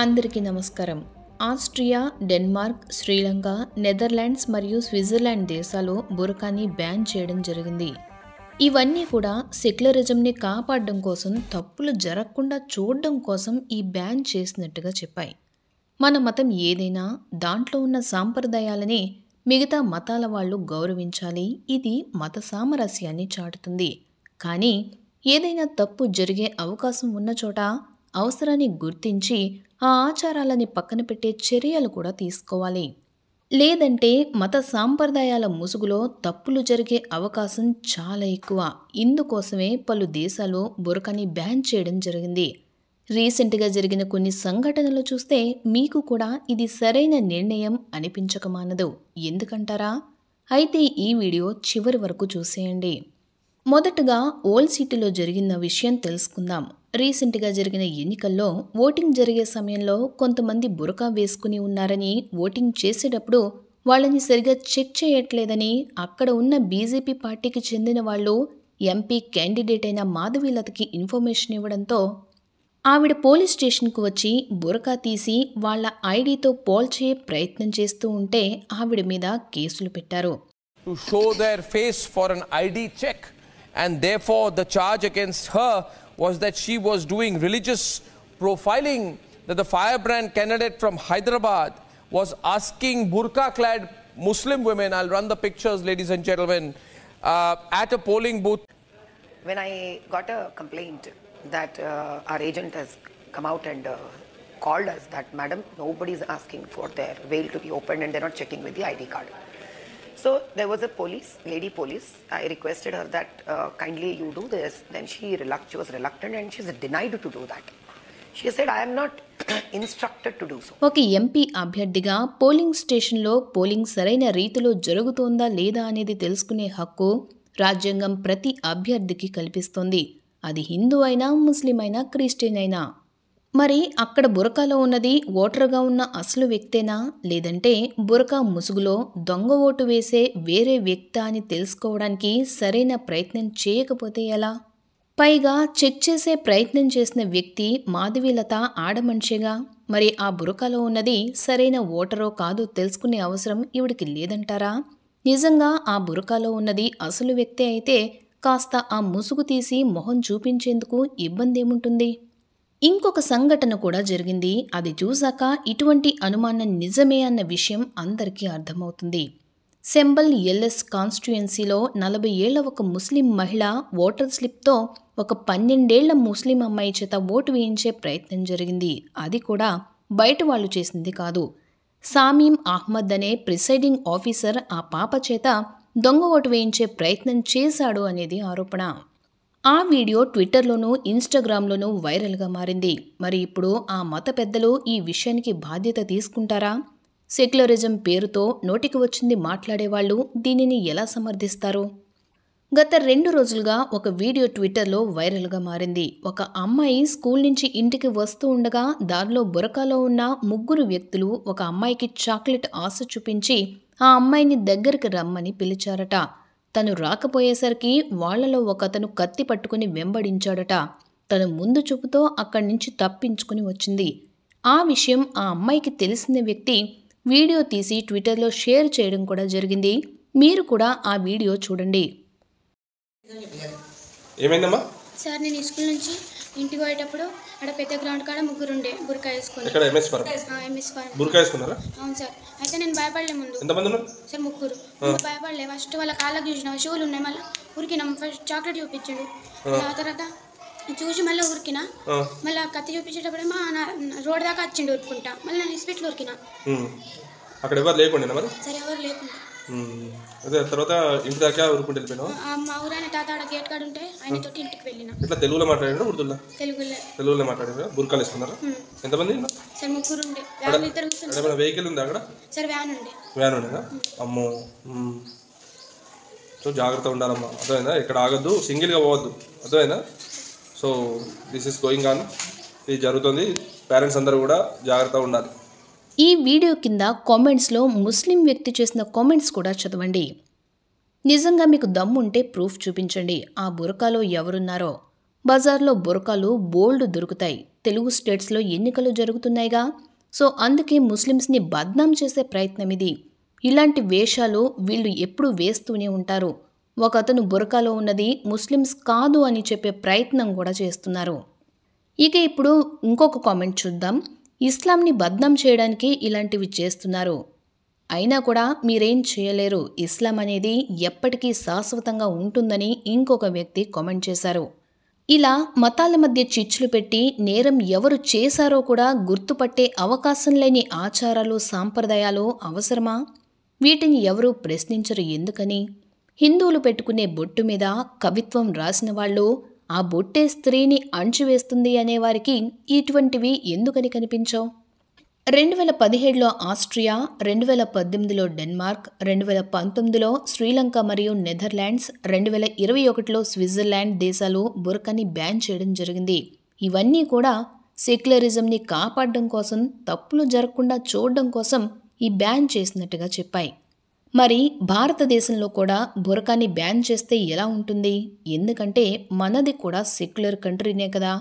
అందరికీ నమస్కారం. Austria, Denmark, Sri Lanka, Netherlands మరియు స్విట్జర్లాండ్ దేశాలు బురకాని బ్యాన్ చేయడం జరిగింది. ఇవన్నీ కూడా సెక్యులరిజంని కాపాడడం కోసం, తప్పులు జరగకుండా చూడడం కోసం ఈ బ్యాన్ చేసినట్టుగా చెప్పాయి. మన మతం ఏదైనా దాంట్లో ఉన్న సాంప్రదాయాలని మిగతా మతాల వాళ్ళు గౌరవించాలి. ఇది మత సామరస్యాన్ని చాటుతుంది. కానీ ఏదైనా తప్పు జరిగే అవకాశం ఉన్న చోట అవసరాన్ని గుర్తించి ఆ ఆచారాలని పక్కన పెట్టే చర్యలు కూడా తీసుకోవాలి. లేదంటే మత సాంప్రదాయాల ముసుగులో తప్పులు జరిగే అవకాశం చాలా ఎక్కువ. ఇందుకోసమే పలు దేశాలు బురకాని బ్యాన్ చేయడం జరిగింది. రీసెంట్గా జరిగిన కొన్ని సంఘటనలు చూస్తే మీకు కూడా ఇది సరైన నిర్ణయం అనిపించక మానదు. ఎందుకంటారా? అయితే ఈ వీడియో చివరి వరకు చూసేయండి. మొదటగా ఓల్డ్ సిటీలో జరిగిన విషయం తెలుసుకుందాం. రీసెంట్గా జరిగిన ఎన్నికల్లో ఓటింగ్ జరిగే సమయంలో కొంతమంది బురకా వేసుకుని ఉన్నారని, ఓటింగ్ చేసేటప్పుడు వాళ్ళని సరిగా చెక్ చేయట్లేదని అక్కడ ఉన్న బీజేపీ పార్టీకి చెందిన వాళ్ళు ఎంపీ క్యాండిడేట్ అయిన మాధవీలతకి ఇన్ఫర్మేషన్ ఇవ్వడంతో ఆవిడ పోలీస్ స్టేషన్కు వచ్చి బురకా తీసి వాళ్ళ ఐడితో పోల్చే ప్రయత్నం చేస్తూ ఉంటే ఆవిడ మీద కేసులు పెట్టారు. To show their face for an ID check, and therefore the charge against her was that she was doing religious profiling, that the firebrand candidate from Hyderabad was asking burqa-clad Muslim women, I'll run the pictures ladies and gentlemen, at a polling booth. When I got a complaint that our agent has come out and called us that madam, nobody is asking for their veil to be opened and they're not checking with the ID card. So there was a lady police. I requested her that kindly you do this. Then she was reluctant and she's denied to do that. She said, I am not instructed to do so. ఒక MP అభ్యర్థిగా polling స్టేషన్లో polling సరైన రీతిలో జరుగుతోందా లేదా అనేది తెలుసుకునే హక్కు రాజ్యాంగం ప్రతి అభ్యర్థికి కల్పిస్తోంది. అది హిందూ అయినా, ముస్లిం అయినా, క్రిస్టియన్ అయినా. మరి అక్కడ బురకాలో ఉన్నది ఓటరుగా ఉన్న అసలు వ్యక్తేనా, లేదంటే బురకా ముసుగులో దొంగ ఓటు వేసే వేరే వ్యక్తా అని తెలుసుకోవడానికి సరైన ప్రయత్నం చేయకపోతే ఎలా? పైగా చెక్ చేసే ప్రయత్నం చేసిన వ్యక్తి మాధవీలత ఆడమనిషిగా. మరి ఆ బురకాలో ఉన్నది సరైన ఓటరో కాదో తెలుసుకునే అవసరం ఈవిడికి లేదంటారా? నిజంగా ఆ బురకాలో ఉన్నది అసలు వ్యక్తే అయితే కాస్త ఆ ముసుగు తీసి మొహం చూపించేందుకు ఇబ్బంది ఏముంటుంది? ఇంకొక సంఘటన కూడా జరిగింది. అది చూశాక ఇటువంటి అనుమానం నిజమే అన్న విషయం అందరికీ అర్థమవుతుంది. సెంబల్ ఎల్ఎస్ కాన్స్టిట్యుయెన్సీలో 40 ఏళ్ల ఒక ముస్లిం మహిళ ఓటర్ స్లిప్తో ఒక 12 ఏళ్ల ముస్లిం అమ్మాయి చేత ఓటు వేయించే ప్రయత్నం జరిగింది. అది కూడా బయట వాళ్ళు చేసింది కాదు. సామీం అహ్మద్ అనే ప్రిసైడింగ్ ఆఫీసర్ ఆ పాప చేత దొంగ ఓటు వేయించే ప్రయత్నం చేశాడు అనేది ఆరోపణ. ఆ వీడియో ట్విట్టర్లోనూ, ఇన్స్టాగ్రామ్లోనూ వైరల్గా మారింది. మరి ఇప్పుడు ఆ మత పెద్దలు ఈ విషయానికి బాధ్యత తీసుకుంటారా? సెక్యులరిజం పేరుతో నోటికి వచ్చింది మాట్లాడేవాళ్ళు దీనిని ఎలా సమర్థిస్తారు? గత 2 రోజులుగా ఒక వీడియో ట్విట్టర్లో వైరల్గా మారింది. ఒక అమ్మాయి స్కూల్ నుంచి ఇంటికి వస్తూ ఉండగా దారిలో బురకాలో ఉన్న 3 వ్యక్తులు ఒక అమ్మాయికి చాక్లెట్ ఆశ చూపించి ఆ అమ్మాయిని దగ్గరికి రమ్మని పిలిచారట. తను రాకపోయేసరికి వాళ్లలో ఒకతను కత్తి పట్టుకుని వెంబడించాడట. తను ముందు చూపుతో అక్కడి నుంచి తప్పించుకుని వచ్చింది. ఆ విషయం ఆ అమ్మాయికి తెలిసిన వ్యక్తి వీడియో తీసి ట్విట్టర్లో షేర్ చేయడం కూడా జరిగింది. మీరు కూడా ఆ వీడియో చూడండి. ఏమైందమ్మా? సార్ నేను స్కూల్ నుంచి ఇంటికి పోయేటప్పుడు అక్కడ పెద్ద గ్రౌండ్ కాడ 3 ఉండే బురకా వేసుకుని. ఇక్కడ ఎంఎస్ ఫారం బురకా వేసుకున్నారా? అవును సార్. అయితే నేను భయపడలే ముందు. ఎంతమంది ఉన్నారు సార్? 3. భయపడలే. ఫస్ట్ వాళ్ళ కాళ్ళకి చూసిన షూలు ఉన్నాయి. మళ్ళీ ఉరికినా. ఫస్ట్ చాక్లెట్ చూపించాడు. ఆ తర్వాత చూసి మళ్ళీ ఉరికినా. మళ్ళీ కత్తి చూపించేటప్పుడేమో రోడ్ దాకా వచ్చిండు ఉరుకుంటా. మళ్ళీ నేను హాస్పిటల్ ఉరికినా. అక్కడ ఎవరు లేకుండా మరి? సరే ఎవరు లేకుండా. అదే తర్వాత ఇంటి దాకా ఊరుకుంటూ వెళ్ళిపోయినా? మా ఊరైన తాత ఆడ గేట్ కాడ ఉంటే ఆయనతో ఇంటికి వెళ్ళినా. ఇట్లా తెలుగులో మాట్లాడినా ఉర్దూలో? తెలుగులో మాట్లాడినా. బుర్కాలు వేసుకున్నారా? ఎంతమంది? సార్ 3 ఉండే. వ్యాన్ ఇద్దరు కూర్చున్నారు. వెహికల్ ఉంది అక్కడ? సార్ వ్యాన్ ఉండే. వ్యాన్ ఉండేనా? అమ్మో. సో జాగ్రత్త ఉండాలమ్మా, అర్థమైందా? ఇక్కడ ఆగద్దు, సింగిల్గా పోవద్దు, అర్థమైందా? So this is going on, ఇది జరుగుతుంది. పేరెంట్స్ అందరూ కూడా జాగ్రత్తగా ఉండాలి. ఈ వీడియో కింద కామెంట్స్లో ముస్లిం వ్యక్తి చేసిన కామెంట్స్ కూడా చదవండి. నిజంగా మీకు దమ్ముంటే ప్రూఫ్ చూపించండి. ఆ బురకాలో ఎవరున్నారో. బజార్లో బురకాలు బోల్డ్ దొరుకుతాయి. తెలుగు స్టేట్స్లో ఎన్నికలు జరుగుతున్నాయిగా. సో అందుకే ముస్లిమ్స్ని బద్నాం చేసే ప్రయత్నం ఇది. ఇలాంటి వేషాలు వీళ్ళు ఎప్పుడూ వేస్తూనే ఉంటారు. ఒకతను బురకాలో ఉన్నది ముస్లిమ్స్ కాదు అని చెప్పే ప్రయత్నం కూడా చేస్తున్నారు. ఇక ఇప్పుడు ఇంకొక కామెంట్ చూద్దాం. ఇస్లాంని బద్నాం చేయడానికి ఇలాంటివి చేస్తున్నారు, అయినా కూడా మీరేం చేయలేరు, ఇస్లాం అనేది ఎప్పటికీ శాశ్వతంగా ఉంటుందని ఇంకొక వ్యక్తి కామెంట్ చేశారు. ఇలా మతాల మధ్య చిచ్చులు పెట్టి నేరం ఎవరు చేశారో కూడా గుర్తుపట్టే అవకాశం లేని ఆచారాలు సాంప్రదాయాలు అవసరమా? వీటిని ఎవరూ ప్రశ్నించరు ఎందుకని? హిందువులు పెట్టుకునే బొట్టు మీద కవిత్వం రాసిన వాళ్ళు ఆ బొట్టే స్త్రీని అణచివేస్తుంది అనేవారికి ఇటువంటివి ఎందుకని కనిపించవు? 2017లో ఆస్ట్రియా, 2018లో డెన్మార్క్, 2019లో శ్రీలంక మరియు నెదర్లాండ్స్, 2021లో స్విట్జర్లాండ్ దేశాలు బురకాని బ్యాన్ చేయడం జరిగింది. ఇవన్నీ కూడా సెక్యులరిజంని కాపాడడం కోసం, తప్పులు జరగకుండా చూడడం కోసం ఈ బ్యాన్ చేసినట్టుగా చెప్పాయి. మరి భారతదేశంలో కూడా బురకాని బ్యాన్ చేస్తే ఎలా ఉంటుంది? ఎందుకంటే మనది కూడా సెక్యులర్ కంట్రీనే కదా.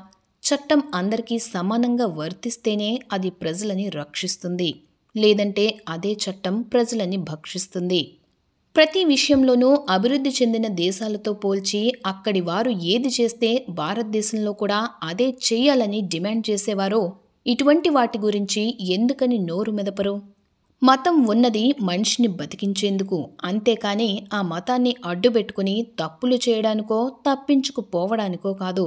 చట్టం అందరికీ సమానంగా వర్తిస్తేనే అది ప్రజలని రక్షిస్తుంది, లేదంటే అదే చట్టం ప్రజలని భక్షిస్తుంది. ప్రతి విషయంలోనూ అభివృద్ధి చెందిన దేశాలతో పోల్చి అక్కడి వారు ఏది చేస్తే భారతదేశంలో కూడా అదే చేయాలని డిమాండ్ చేసేవారో ఇటువంటి వాటి గురించి ఎందుకని నోరు మెదపరు? మతం ఉన్నది మనిషిని బతికించేందుకు, అంతేకాని ఆ మతాన్ని అడ్డుపెట్టుకుని తప్పులు చేయడానికో తప్పించుకుపోవడానికో కాదు.